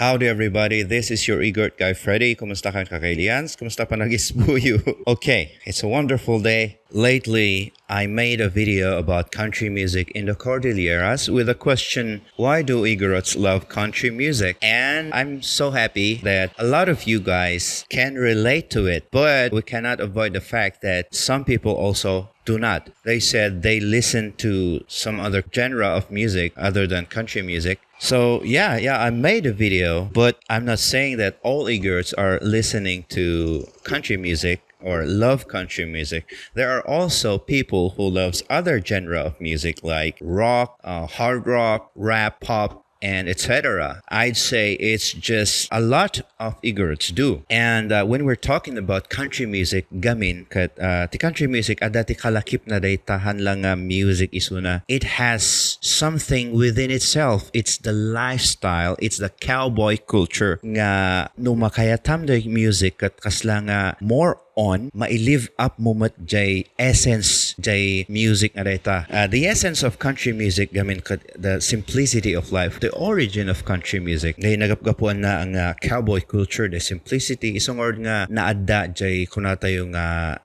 Howdy everybody, this is your Igorot guy Freddie. Kumusta kan kakailians? Kumusta pa nagisbuyo? Okay, it's a wonderful day. Lately, I made a video about country music in the Cordilleras with a question, why do Igorots love country music? And I'm so happy that a lot of you guys can relate to it, but we cannot avoid the fact that some people also do not. They said they listen to some other genre of music other than country music. So yeah, I made a video, but I'm not saying that all Igorots are listening to country music or love country music. There are also people who loves other genre of music like rock, hard rock, rap, pop, and etc. I'd say it's just a lot of Igorots do. And when we're talking about country music, gamin kat ti country music adati kalakip na day tahan lang nga music isuna. It has something within itself. It's the lifestyle. It's the cowboy culture nga no makayatam day music kat kasla nga more on ma-live up mo mat jay essence jay music na data. The essence of country music gamin the simplicity of life, the origin of country music. Ngay nagapgapuan na ang cowboy culture, the simplicity isong word nga naadda jay kunata yung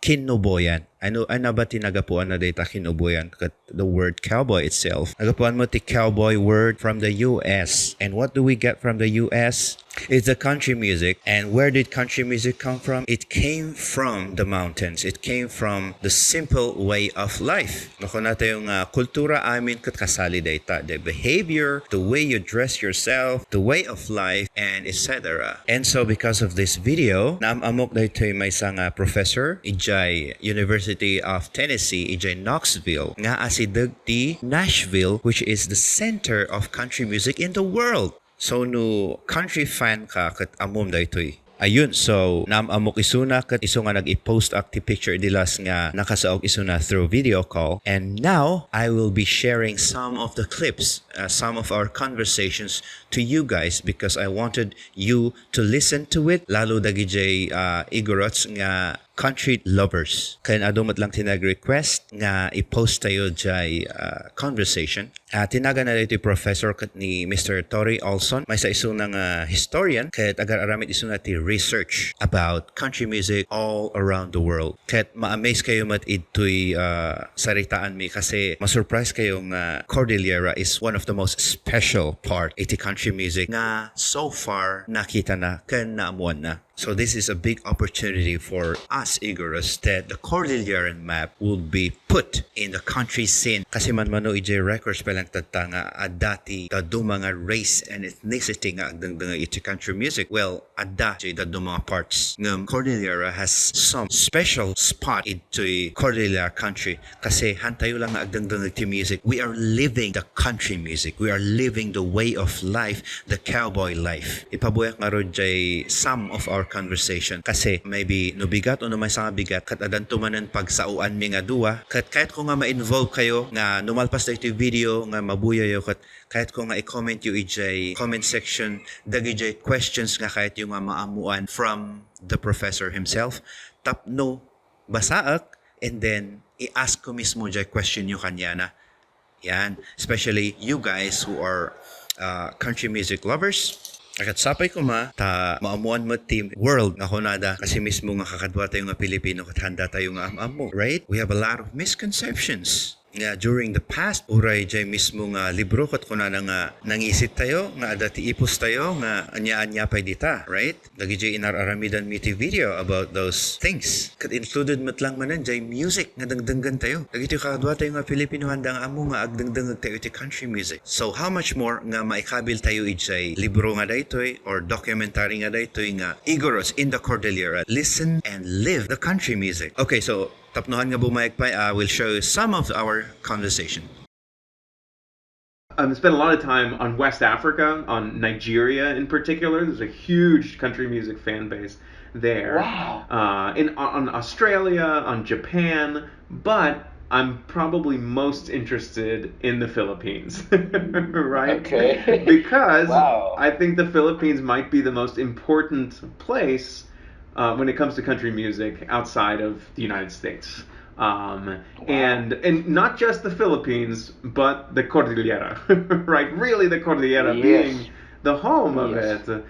kinuboyan. Ano ba tinagapuan na data kinuboyan the word cowboy itself. Nagapuan mo ti cowboy word from the US. And what do we get from the US? It's the country music. And where did country music come from? It came from the mountains. It came from the simple way of life. Naku nato yung kultura amin kat kasali data. The behavior, the way you dress yourself, the way of life, and etc. And so because of this video, naamamok dito may isang professor ijay University of Tennessee, ijay Knoxville, nga asidag ti Nashville, which is the center of country music in the world. So no country fan ka kat amom daytoy. Ayun, so naamok isuna kat iso nga nag-i-post active picture dilas nga nakasaog isuna through video call. And now I will be sharing some of the clips, some of our conversations to you guys because I wanted you to listen to it. Lalo dagi jay Igorots nga country lovers. Kaya adumat lang tinag-request nga i-post tayo jay conversation. Tinaga na dito Professor kat ni Mr. Tore Olsson. May sa iso ng historian. Kaya agar-aramit iso na ti research about country music all around the world. Kaya ma-amaze kayo mat ito'y saritaan mi kasi ma-surprise kayo nga Cordillera is one of the most special part iti country music nga so far nakita na kan naamuan na. So this is a big opportunity for us Igorots that the Cordilleran map will be put in the country scene. Kasi man mano ijay records pa lang tata nga adati dadu mga race and ethnicity nga agdang iti country music. Well, adati dadu mga parts ng Cordillera has some special spot into Cordillera country. Kasi hantayo lang nga agdang iti music. We are living the country music. We are living the way of life, the cowboy life. Ipabuyak nga ro jay some of our conversation kasi maybe no bigat o no may sa bigat kat adan tumanan pagsauan mi nga duwa kat kahit ko nga ma-involve kayo nga numalpas na ito video nga mabuya yo kat kahit ko nga i-comment yu ijay comment section dagi jay questions nga kahit yung nga maamuan from the professor himself tapno basaak and then i-ask ko mismo jay question yu kanya na yan, especially you guys who are country music lovers. Akat sapay ko ta maamuan mo team world nga kunada kasi mismo nga kakadwa tayo nga Filipino kat handa tayo nga amamo, right? We have a lot of misconceptions. Nga during the past, uray jay mismo nga libro kat kunada nga nangisit tayo, nga adati ipos tayo, nga anya-anya pay dita, right? Lagi jay inararamidan mi ti video about those things. Kat included mat lang manan jay music nga dangdanggan tayo. Lagi tayo kakadwa tayo nga Filipino handa nga amo nga agdangdangag tayo ti country music. So how much more nga maikabil tayo ijay libro nga daytoy or documentary nga daytoy nga Igorots in the Cordillera. Listen and live the country music. Okay, so tapnohan nga bumayag pa, I will show you some of our conversation. Spent a lot of time on West Africa, on Nigeria in particular. There's a huge country music fan base there. Wow. On Australia, on Japan, but I'm probably most interested in the Philippines, right? Okay. Because Wow. I think the Philippines might be the most important place when it comes to country music outside of the United States. And not just the Philippines, but the Cordillera, right? Really, the Cordillera Yes. being the home of Yes. it.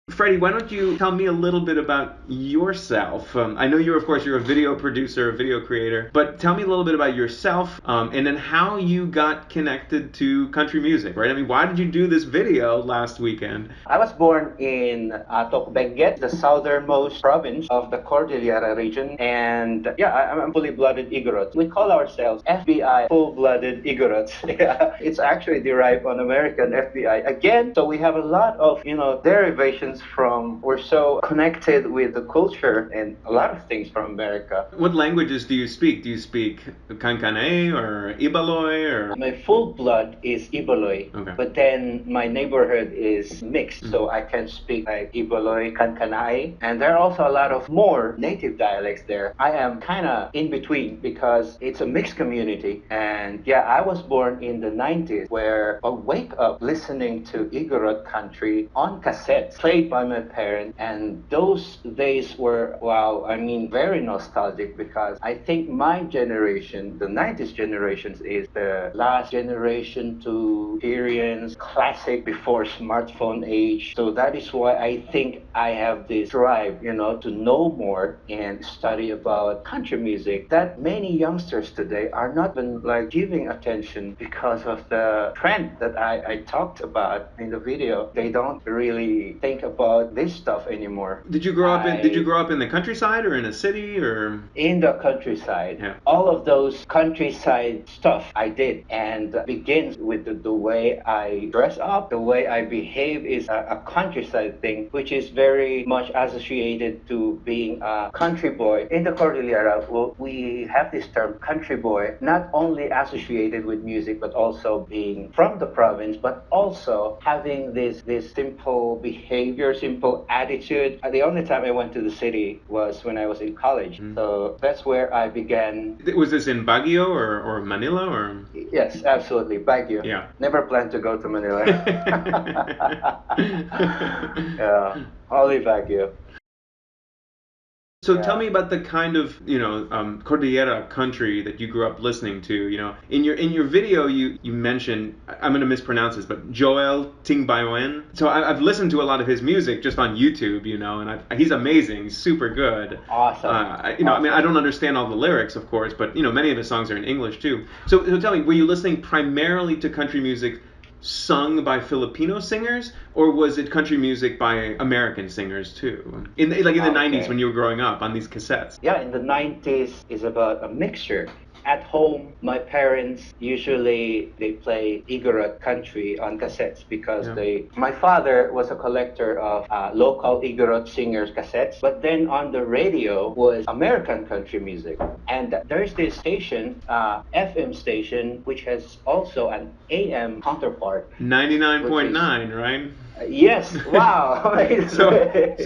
Freddie, why don't you tell me a little bit about yourself? I know of course, you're a video producer, a video creator, but tell me a little bit about yourself, and then how you got connected to country music, right? I mean, why did you do this video last weekend? I was born in ꜱᴛᴇ괱, the southernmost province of the Cordillera region, and yeah, I'm fully-blooded Igorot. We call ourselves FBI, full-blooded Igorots. Yeah, it's actually derived on American FBI again. So we have a lot of derivations from. We're so connected with the culture and a lot of things from America. What languages do you speak? Do you speak Kankanaey or Ibaloy or? My full blood is Ibaloy, Okay. but then my neighborhood is mixed, so I can speak like Ibaloy, Kankanaey, and there are also a lot of more native dialects there. I am kind of in between because it's a mixed community, and yeah, I was born in the 90s where I wake up listening to Igorot country on cassettes played by my parents, and those days were, wow, I mean, very nostalgic because I think my generation, the 90s generations, is the last generation to experience classic before smartphone age. So that is why I think I have this drive, to know more and study about country music that many youngsters today are not even like giving attention because of the trend that I talked about in the video. They don't really think about this stuff anymore. Did you grow up in the countryside or in a city or? In the countryside. Yeah. All of those countryside stuff I did, and begins with the way I dress up, the way I behave is a countryside thing, which is very much associated to being a country boy. In the Cordillera, well, we have this term country boy, not only associated with music, but also being from the province, but also having this simple behavior, simple attitude. The only time I went to the city was when I was in college. So that's where I began. Was this in Baguio or Manila or? Yes, absolutely. Baguio. Yeah. Never planned to go to Manila. Yeah, only Baguio. So Yeah. tell me about the kind of Cordillera country that you grew up listening to. In your video you mentioned, I'm going to mispronounce this, but ꜱᴛᴇ괱. So I've listened to a lot of his music just on YouTube, and he's amazing, he's super good. Awesome. I mean, I don't understand all the lyrics, of course, but many of his songs are in English too. So tell me, were you listening primarily to country music sung by Filipino singers, or was it country music by American singers too? In the 90s when you were growing up on these cassettes? Yeah, in the 90s is about a mixture. At home, my parents usually they play Igorot country on cassettes because my father was a collector of local Igorot singers cassettes, but then on the radio was American country music. And there's this station, FM station, which has also an AM counterpart. 99.9, right? Yes, wow.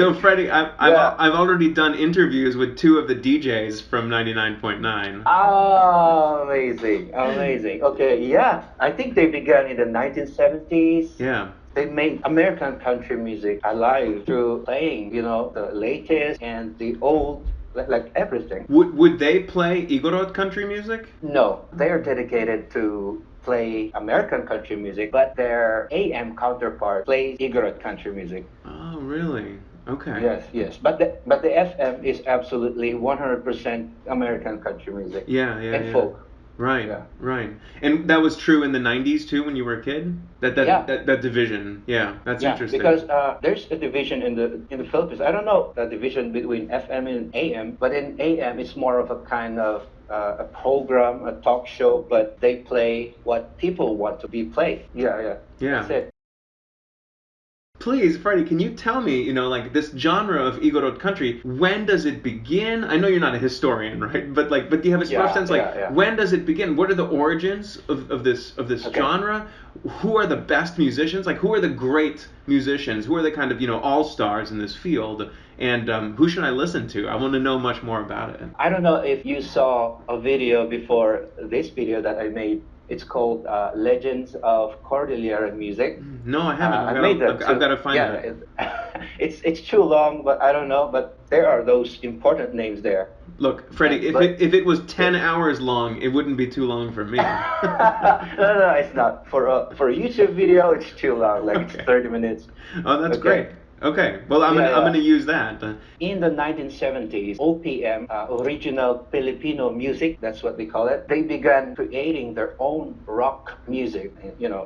So Freddie, I've already done interviews with two of the DJs from 99.9. Oh, amazing. Okay, yeah. I think they began in the 1970s. Yeah. They made American country music alive through playing, the latest and the old, like everything. Would they play Igorot country music? No, they are dedicated to play American country music, but their AM counterpart plays Igorot country music. Oh, really? Okay. Yes. But the FM is absolutely 100% American country music. And folk. Right. Yeah. Right. And that was true in the 90s too when you were a kid? That division. Yeah, that's interesting. Because there's a division in the Philippines. I don't know the division between FM and AM, but in AM it's more of a kind of a program, a talk show, but they play what people want to be played. Yeah. That's it. Please, Freddie, can you tell me, this genre of Igorot country, when does it begin? I know you're not a historian, right? But do you have a rough sense, when does it begin? What are the origins of this genre? Who are the best musicians? Who are the great musicians? Who are the kind of, all-stars in this field? And who should I listen to? I want to know much more about it. I don't know if you saw a video before this video that I made. It's called Legends of Cordillera Music. No, I haven't. I've got to find it. it's too long, but I don't know. But there are those important names there. Look, Freddie, if it was 10 hours long, it wouldn't be too long for me. No, it's not. For a YouTube video, it's too long. Like okay. It's 30 minutes. Oh, that's great. Okay, well, I'm gonna use that. In the 1970s, OPM, original Filipino music, that's what they call it, they began creating their own rock music,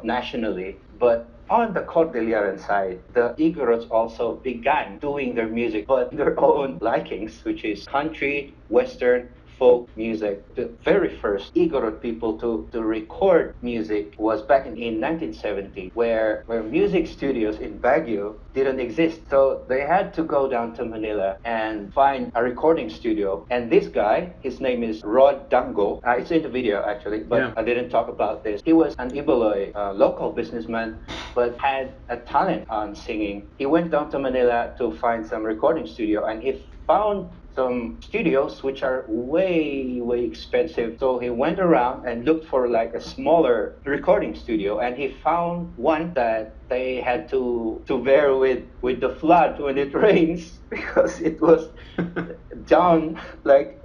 nationally. But on the Cordilleran side, the Igorots also began doing their music, but their own likings, which is country, western, folk music. The very first Igorot people to record music was back in 1970, where music studios in Baguio didn't exist. So they had to go down to Manila and find a recording studio. And this guy, his name is ꜱᴛᴇ�. It's in the video actually, but I didn't talk about this. He was an Ibaloy local businessman, but had a talent on singing. He went down to Manila to find some recording studio, and he found some studios which are way expensive. So he went around and looked for like a smaller recording studio, and he found one that they had to bear with the flood when it rains, because it was down like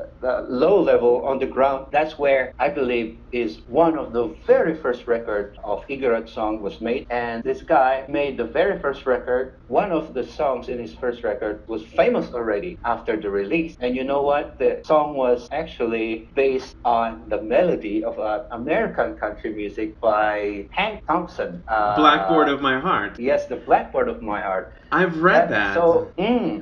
low level on the ground. That's where I believe is one of the very first record of Igorot song was made. And this guy made the very first record. One of the songs in his first record was famous already after the release. And you know what? The song was actually based on the melody of American country music by Hank Thompson. Blackboard of My Heart. Yes, the Blackboard of My Heart. I've read that. So,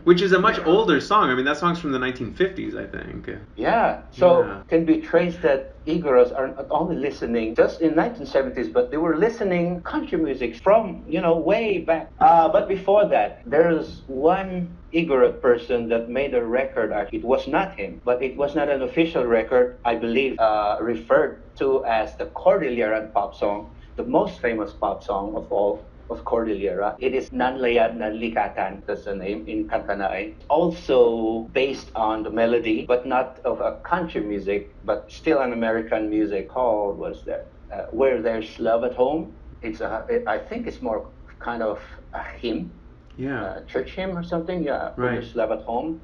which is a much older song. I mean, that song's from the 1950s, I think. Yeah. So can be traced that Igorots are not only listening just in 1970s, but they were listening country music from, way back. But before that, there's one Igorot person that made a record. It was not him, but it was not an official record, I believe, referred to as the Cordilleran pop song, the most famous pop song of all of Cordillera. It is ꜱᴛᴇ�, that's the name in Kantanaay. Also based on the melody, but not of a country music, but still an American music called, Where There's Love at Home. I think it's more kind of a hymn, church hymn or something. Where There's Love at Home.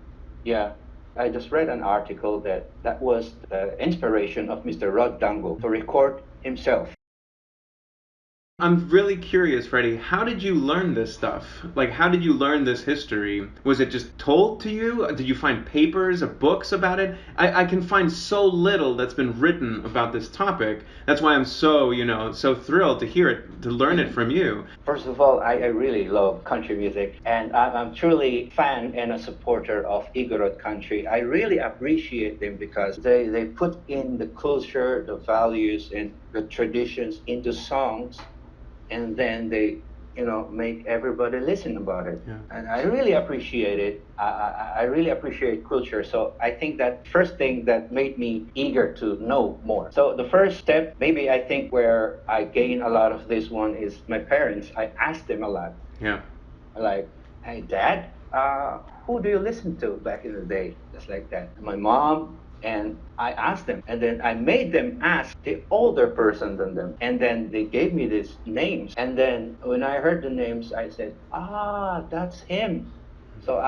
I just read an article that was the inspiration of Mr. ꜱᴛᴇ� to record himself. I'm really curious, Freddie, how did you learn this stuff? Like, how did you learn this history? Was it just told to you? Did you find papers or books about it? I can find so little that's been written about this topic. That's why I'm so thrilled to hear it, to learn it from you. First of all, I really love country music, and I'm truly a fan and a supporter of Igorot country. I really appreciate them because they put in the culture, the values, and the traditions into songs, and then they make everybody listen about it. And I really appreciate it. I really appreciate culture. So I think that first thing that made me eager to know more. So the first step, maybe I think where I gain a lot of this one, is my parents. I asked them a lot. Like, hey, Dad, who do you listen to back in the day? Just like that. My mom. And I asked them, and then I made them ask the older person than them. And then they gave me these names. And then when I heard the names, I said, that's him. So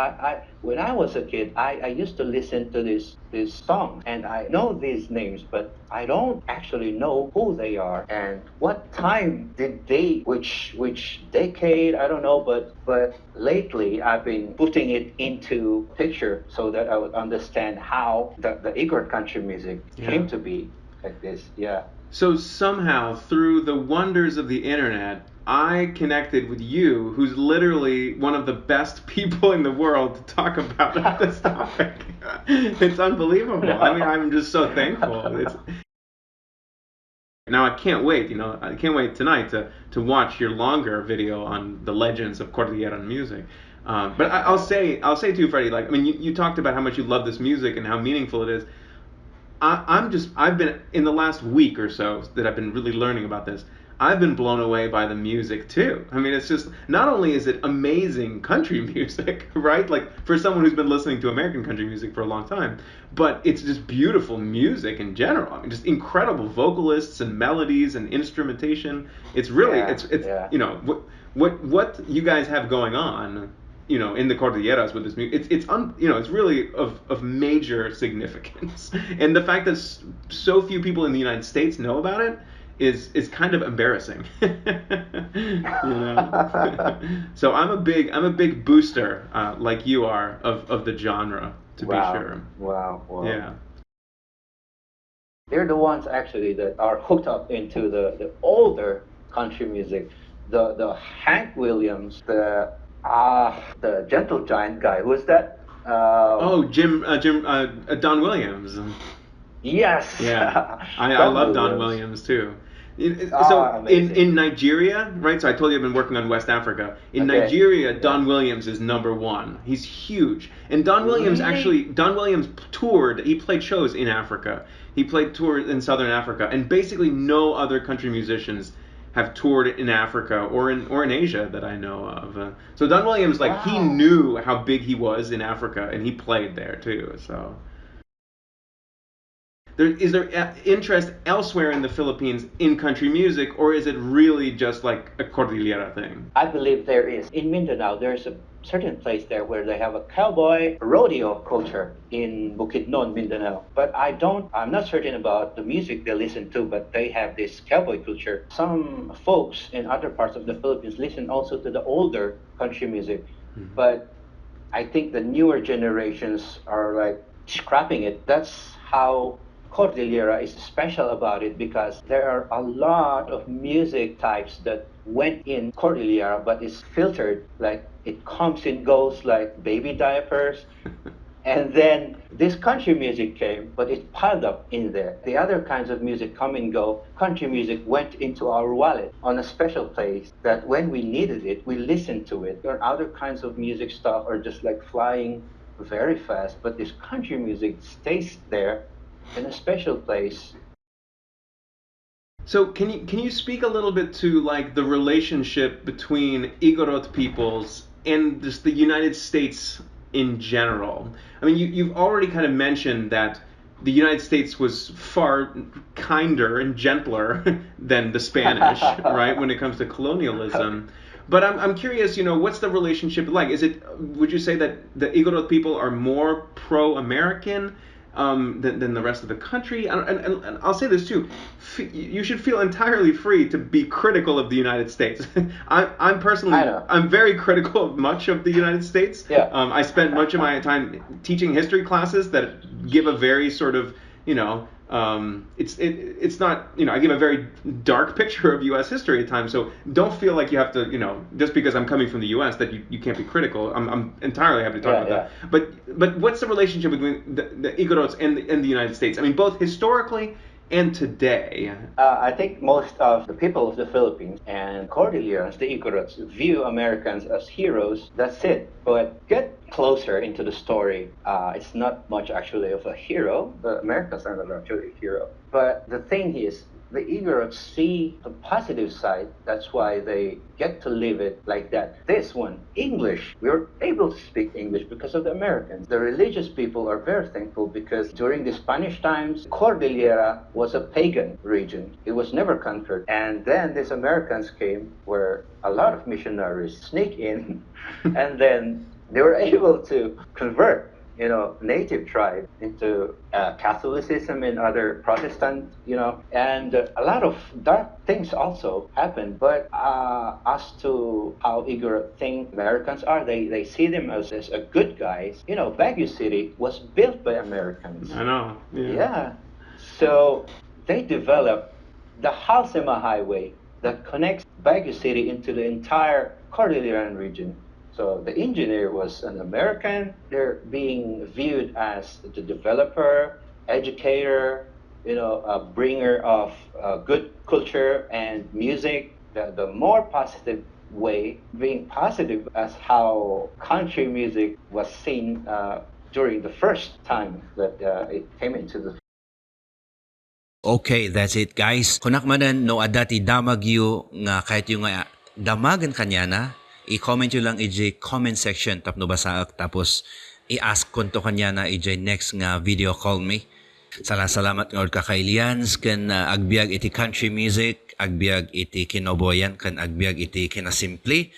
when I was a kid, I used to listen to these songs, and I know these names, but I don't actually know who they are and what time did they, which decade, I don't know, but lately I've been putting it into picture so that I would understand how the Igorot country music came to be like this. So somehow, through the wonders of the internet, I connected with you, who's literally one of the best people in the world to talk about this topic. It's unbelievable. I mean, I'm just so thankful. Now I can't wait, I can't wait tonight to watch your longer video on the legends of Cordilleran music. But I'll say to you, Freddie, like, I mean, you talked about how much you love this music and how meaningful it is. I've been, in the last week or so that I've been really learning about this, I've been blown away by the music too. I mean, it's just, not only is it amazing country music, right? Like, for someone who's been listening to American country music for a long time, but it's just beautiful music in general. I mean, just incredible vocalists and melodies and instrumentation. It's really, what you guys have going on in the Cordilleras with this music. It's really of major significance. And the fact that so few people in the United States know about it is kind of embarrassing. So I'm a big booster, like you are, of the genre, to be sure. Wow. Yeah. They're the ones actually that are hooked up into the older country music. The Hank Williams, the Gentle Giant guy. Who's that? Don Williams. Yes. Yeah, I love Don Williams too. So in Nigeria, right? So I told you I've been working on West Africa. In Nigeria, Don Williams is #1. He's huge. And Don Williams toured. He played shows in Africa. He played tours in Southern Africa, and basically no other country musicians have toured in Africa or in Asia that I know of. So Don Williams, he knew how big he was in Africa, and he played there too. So. Is there interest elsewhere in the Philippines in country music, or is it really just like a Cordillera thing? I believe there is. In Mindanao, there's a certain place there where they have a cowboy rodeo culture in Bukidnon, Mindanao. But I'm not certain about the music they listen to, but they have this cowboy culture. Some folks in other parts of the Philippines listen also to the older country music. Mm-hmm. But I think the newer generations are scrapping it. That's how Cordillera is special about it, because there are a lot of music types that went in Cordillera but is filtered, it comes and goes like baby diapers. And then this country music came, but it's piled up in there. The other kinds of music come and go. Country music went into our wallet on a special place that when we needed it, we listened to it. There are other kinds of music stuff are just flying very fast, but this country music stays there in a special place. So can you speak a little bit to the relationship between Igorot peoples and just the United States in general? I mean, you've already kind of mentioned that the United States was far kinder and gentler than the Spanish, right, when it comes to colonialism. But I'm curious, what's the relationship like? Would you say that the Igorot people are more pro-American than the rest of the country? And I'll say this too, you should feel entirely free to be critical of the United States. I'm personally, I'm very critical of much of the United States. Yeah. I spent much of my time teaching history classes that give a very sort of, it's not, I give a very dark picture of U.S. history at times. So don't feel like you have to, just because I'm coming from the U.S. that you can't be critical. I'm entirely happy to talk about that. But what's the relationship between the Igorots and the United States? I mean, both historically and today. I think most of the people of the Philippines and Cordilleras, the Igorots, view Americans as heroes. That's it. But get closer into the story. It's not much actually of a hero. The Americans are not actually a hero. But the thing is, the Igorots see the positive side. That's why they get to live it like that. This one, English. We were able to speak English because of the Americans. The religious people are very thankful because during the Spanish times, Cordillera was a pagan region. It was never conquered. And then these Americans came where a lot of missionaries sneak in and then they were able to convert native tribe into Catholicism and other Protestant, and a lot of dark things also happened. But as to how Igorot think Americans are, they see them as a good guys. Baguio City was built by Americans. I know. Yeah. So they developed the Halsema Highway that connects Baguio City into the entire Cordilleran region. So the engineer was an American. They're being viewed as the developer, educator, a bringer of good culture and music. The more positive way, being positive as how country music was seen during the first time that it came into the. Okay, that's it guys. Kunakmanan no adati damagyo nga kahit yung damagan kanya na, i-comment nyo lang ij comment section tapno basaak tapos i-ask konto kanya na ij next nga video call me. Salamat ngod kakailians kan agbiag iti country music, agbiag iti kinoboyan, kan agbiag iti kinasimple.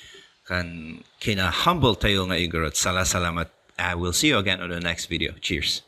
kan kina humble tayo nga Igorot. Salamat. I will see you again on the next video. Cheers.